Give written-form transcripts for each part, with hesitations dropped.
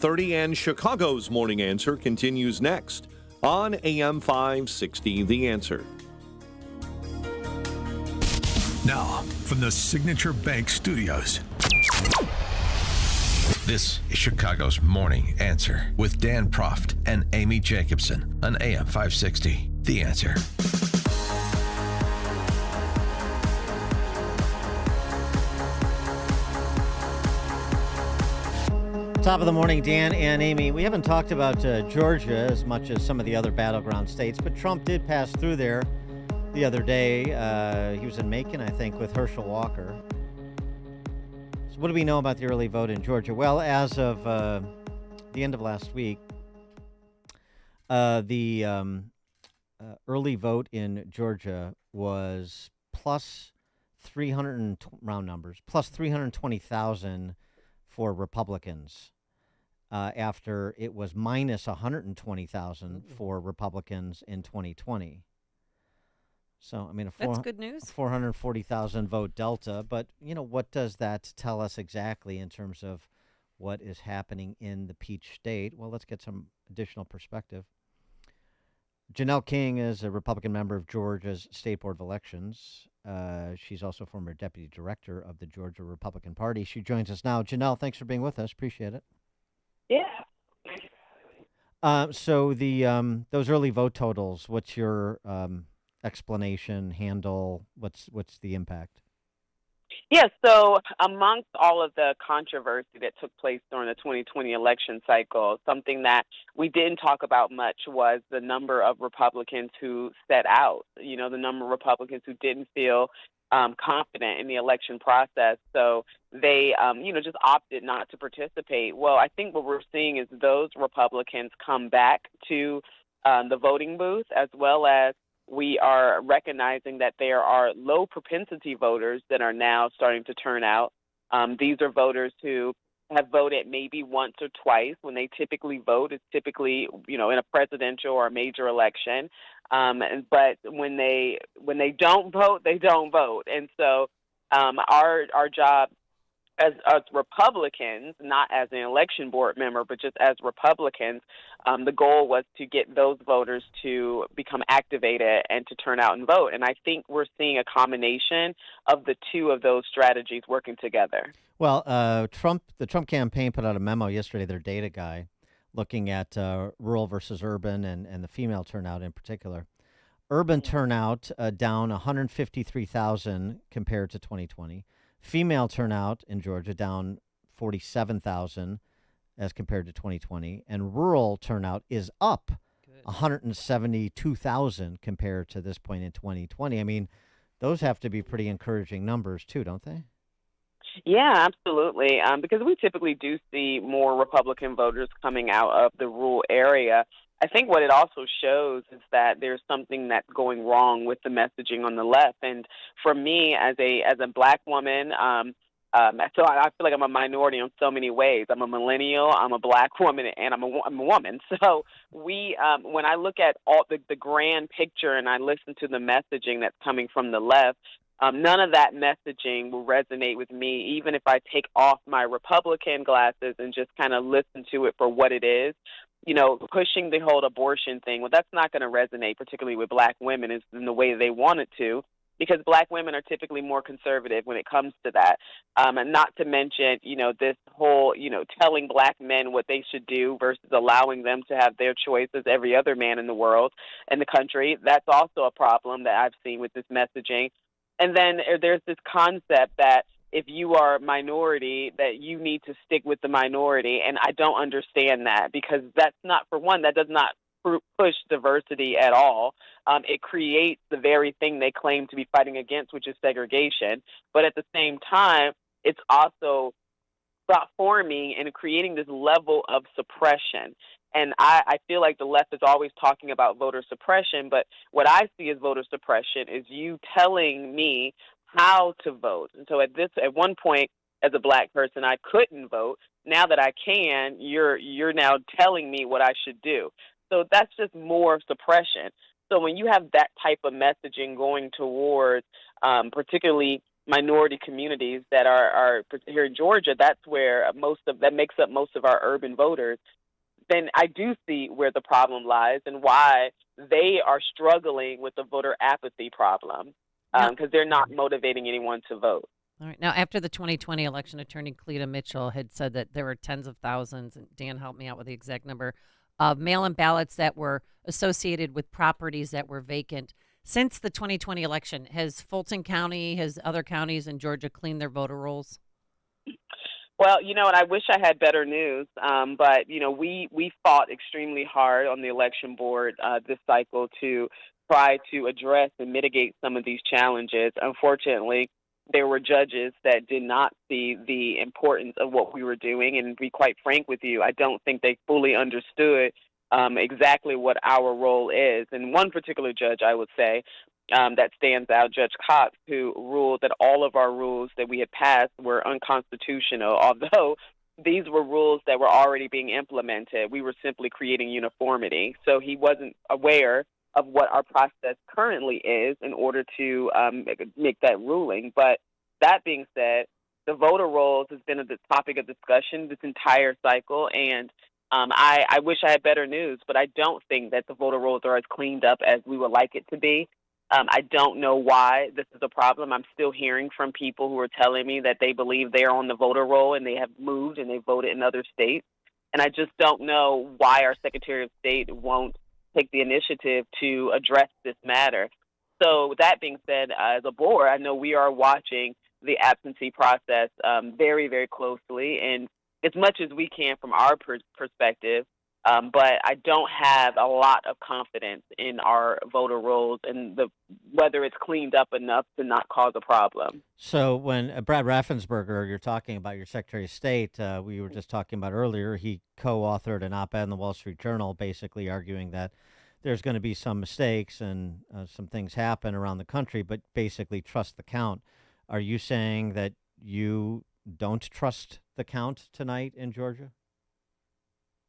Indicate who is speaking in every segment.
Speaker 1: 30 and Chicago's Morning Answer continues next on AM 560, The Answer.
Speaker 2: Now, from the Signature Bank Studios, this is Chicago's Morning Answer with Dan Proft and Amy Jacobson on AM 560, The Answer.
Speaker 3: Top of the morning, Dan and Amy. We haven't talked about Georgia as much as some of the other battleground states, but Trump did pass through there the other day. He was in Macon, I think, with Herschel Walker. So what do we know about the early vote in Georgia? Well, as of the end of last week, the early vote in Georgia was plus 300, round numbers, plus 320,000 for Republicans, after it was minus 120,000 for Republicans in 2020. So, I mean,
Speaker 4: that's good news.
Speaker 3: 440,000 vote delta. But, you know, what does that tell us exactly in terms of what is happening in the Peach State? Well, let's get some additional perspective. Janelle King is a Republican member of Georgia's State Board of Elections. She's also former deputy director of the Georgia Republican Party. She joins us now. Janelle, thanks for being with us. Appreciate it.
Speaker 5: Yeah.
Speaker 3: So the those early vote totals, what's your explanation, handle? What's the impact?
Speaker 5: Yeah, so amongst all of the controversy that took place during the 2020 election cycle, something that we didn't talk about much was the number of Republicans who set out, you know, the number of Republicans who didn't feel confident in the election process. So they, just opted not to participate. Well, I think what we're seeing is those Republicans come back to the voting booth, as well as we are recognizing that there are low propensity voters that are now starting to turn out. These are voters who have voted maybe once or twice. When they typically vote, it's typically, in a presidential or a major election. But when they don't vote, they don't vote. And so our job as Republicans, not as an election board member, but just as Republicans, the goal was to get those voters to become activated and to turn out and vote. And I think we're seeing a combination of the two of those strategies working together.
Speaker 3: Well, the Trump campaign put out a memo yesterday, their data guy, looking at rural versus urban and the female turnout in particular. Urban turnout down 153,000 compared to 2020. Female turnout in Georgia down 47,000 as compared to 2020. And rural turnout is up 172,000 compared to this point in 2020. I mean, those have to be pretty encouraging numbers too, don't they?
Speaker 5: Yeah, absolutely. Because we typically do see more Republican voters coming out of the rural area. I think what it also shows is that there's something that's going wrong with the messaging on the left. And for me, as a Black woman, so I feel like I'm a minority in so many ways. I'm a millennial, I'm a Black woman, and I'm a woman. So when I look at all the grand picture and I listen to the messaging that's coming from the left, none of that messaging will resonate with me, even if I take off my Republican glasses and just kind of listen to it for what it is. Pushing the whole abortion thing, well, that's not going to resonate, particularly with Black women, in the way they want it to, because Black women are typically more conservative when it comes to that. And not to mention, this whole, telling Black men what they should do versus allowing them to have their choice as every other man in the world and the country. That's also a problem that I've seen with this messaging. And then there's this concept that if you are a minority, that you need to stick with the minority. And I don't understand that, because that's not, for one, that does not push diversity at all. It creates the very thing they claim to be fighting against, which is segregation. But at the same time, it's also forming and creating this level of suppression. And I feel like the left is always talking about voter suppression, but what I see as voter suppression is you telling me how to vote. And so at one point, as a Black person, I couldn't vote. Now that I can, you're now telling me what I should do. So that's just more suppression. So when you have that type of messaging going towards particularly minority communities that are here in Georgia, that's where that makes up most of our urban voters, then I do see where the problem lies and why they are struggling with the voter apathy problem,
Speaker 4: Now,
Speaker 5: because they're not motivating anyone to vote.
Speaker 4: all right. Now, after the 2020 election, Attorney Cleta Mitchell had said that there were tens of thousands, and Dan helped me out with the exact number, of mail-in ballots that were associated with properties that were vacant. Since the 2020 election, has Fulton County, has other counties in Georgia cleaned their voter rolls?
Speaker 5: Well, and I wish I had better news, but we fought extremely hard on the election board this cycle to try to address and mitigate some of these challenges. Unfortunately, there were judges that did not see the importance of what we were doing, and to be quite frank with you, I don't think they fully understood exactly what our role is. And one particular judge, I would say, that stands out, Judge Cox, who ruled that all of our rules that we had passed were unconstitutional, although these were rules that were already being implemented. We were simply creating uniformity. So he wasn't aware of what our process currently is in order to make that ruling. But that being said, the voter rolls has been the topic of discussion this entire cycle, and I wish I had better news, but I don't think that the voter rolls are as cleaned up as we would like it to be. I don't know why this is a problem. I'm still hearing from people who are telling me that they believe they're on the voter roll and they have moved and they voted in other states. And I just don't know why our Secretary of State won't take the initiative to address this matter. So with that being said, as a board, I know we are watching the absentee process very, very closely, and as much as we can from our perspective, but I don't have a lot of confidence in our voter rolls and whether it's cleaned up enough to not cause a problem.
Speaker 3: So when Brad Raffensperger, you're talking about your Secretary of State, we were just talking about earlier, he co-authored an op-ed in the Wall Street Journal basically arguing that there's going to be some mistakes and some things happen around the country, but basically trust the count. Are you saying that you don't trust the count tonight in Georgia?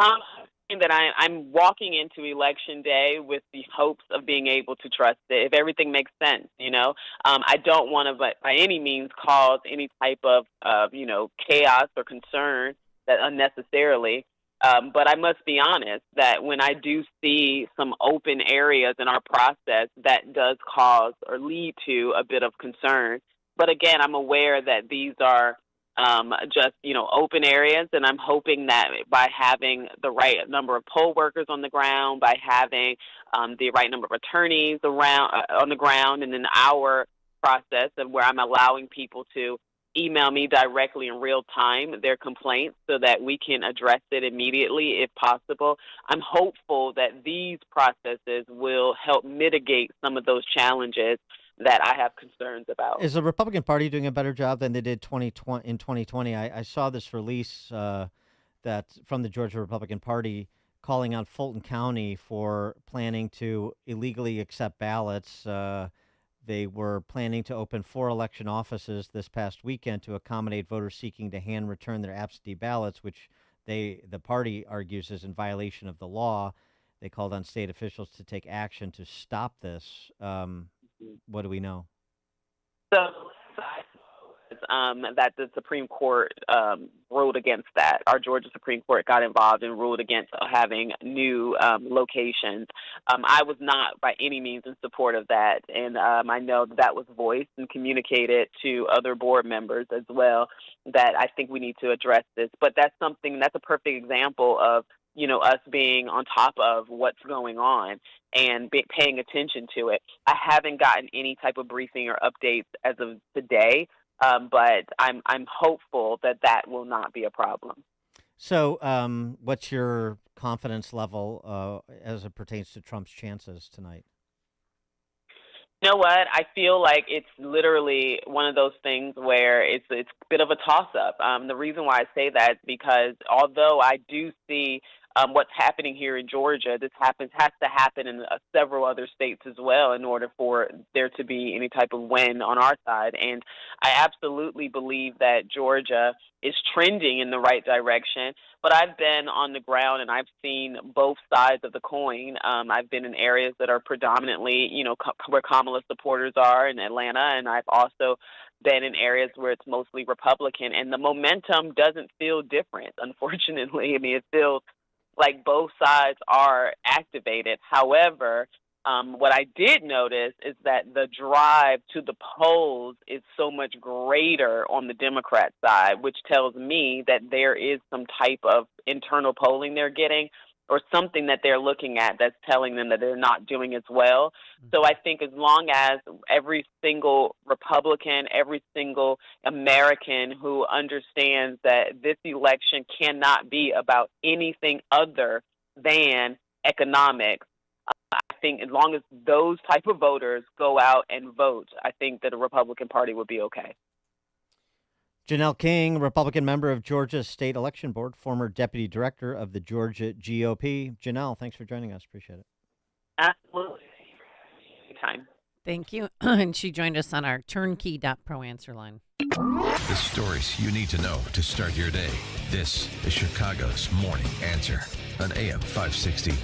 Speaker 5: That I'm walking into Election Day with the hopes of being able to trust it, if everything makes sense, I don't want to, by any means, cause any type of, chaos or concern that unnecessarily. But I must be honest that when I do see some open areas in our process, that does cause or lead to a bit of concern. But again, I'm aware that these are just, open areas. And I'm hoping that by having the right number of poll workers on the ground, by having the right number of attorneys around on the ground, and then our process of where I'm allowing people to email me directly in real time their complaints so that we can address it immediately if possible. I'm hopeful that these processes will help mitigate some of those challenges that I have concerns about.
Speaker 3: Is the Republican Party doing a better job than they did in 2020? I saw this release that from the Georgia Republican Party calling on Fulton County for planning to illegally accept ballots. They were planning to open 4 election offices this past weekend to accommodate voters seeking to hand return their absentee ballots, which the party argues is in violation of the law. They called on state officials to take action to stop this. What do we know?
Speaker 5: So that the Supreme Court ruled against that. Our Georgia Supreme Court got involved and ruled against having new locations. I was not by any means in support of that, and I know that was voiced and communicated to other board members as well, that I think we need to address this. But that's a perfect example of us being on top of what's going on and paying attention to it. I haven't gotten any type of briefing or updates as of today, but I'm hopeful that will not be a problem.
Speaker 3: So what's your confidence level as it pertains to Trump's chances tonight?
Speaker 5: You know what? I feel like it's literally one of those things where it's a bit of a toss-up. The reason why I say that is because although I do see what's happening here in Georgia, this has to happen in several other states as well in order for there to be any type of win on our side. And I absolutely believe that Georgia is trending in the right direction. But I've been on the ground and I've seen both sides of the coin. I've been in areas that are predominantly, where Kamala supporters are in Atlanta, and I've also than in areas where it's mostly Republican. And the momentum doesn't feel different, unfortunately. I mean, it feels like both sides are activated. However, what I did notice is that the drive to the polls is so much greater on the Democrat side, which tells me that there is some type of internal polling they're getting or something that they're looking at that's telling them that they're not doing as well. So I think as long as every single Republican, every single American who understands that this election cannot be about anything other than economics, I think as long as those type of voters go out and vote, I think that the Republican Party would be okay.
Speaker 3: Janelle King, Republican member of Georgia's State Election Board, former deputy director of the Georgia GOP. Janelle, thanks for joining us. Appreciate it.
Speaker 5: Absolutely. Anytime.
Speaker 4: Thank you. And she joined us on our turnkey.pro answer line.
Speaker 2: The stories you need to know to start your day. This is Chicago's Morning Answer on AM 560.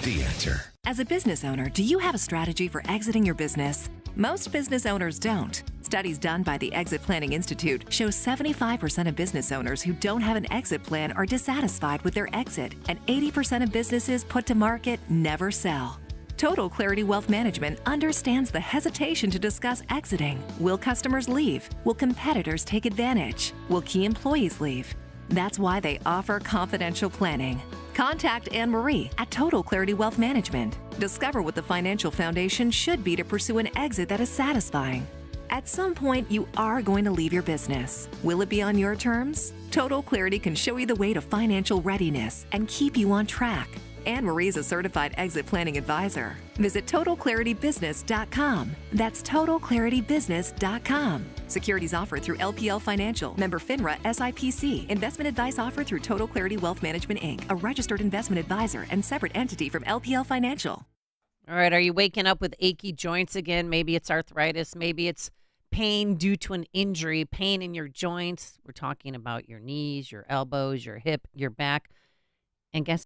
Speaker 2: The Answer.
Speaker 6: As a business owner, do you have a strategy for exiting your business? Most business owners don't. Studies done by the Exit Planning Institute show 75% of business owners who don't have an exit plan are dissatisfied with their exit, and 80% of businesses put to market never sell. Total Clarity Wealth Management understands the hesitation to discuss exiting. Will customers leave? Will competitors take advantage? Will key employees leave? That's why they offer confidential planning. Contact Anne-Marie at Total Clarity Wealth Management. Discover what the financial foundation should be to pursue an exit that is satisfying. At some point, you are going to leave your business. Will it be on your terms? Total Clarity can show you the way to financial readiness and keep you on track. Anne-Marie is a certified exit planning advisor. Visit TotalClarityBusiness.com. That's TotalClarityBusiness.com. Securities offered through LPL Financial, member FINRA SIPC. Investment advice offered through Total Clarity Wealth Management, Inc., a registered investment advisor and separate entity from LPL Financial.
Speaker 4: All right, are you waking up with achy joints again? Maybe it's arthritis. Maybe it's pain due to an injury, pain in your joints. We're talking about your knees, your elbows, your hip, your back. And guess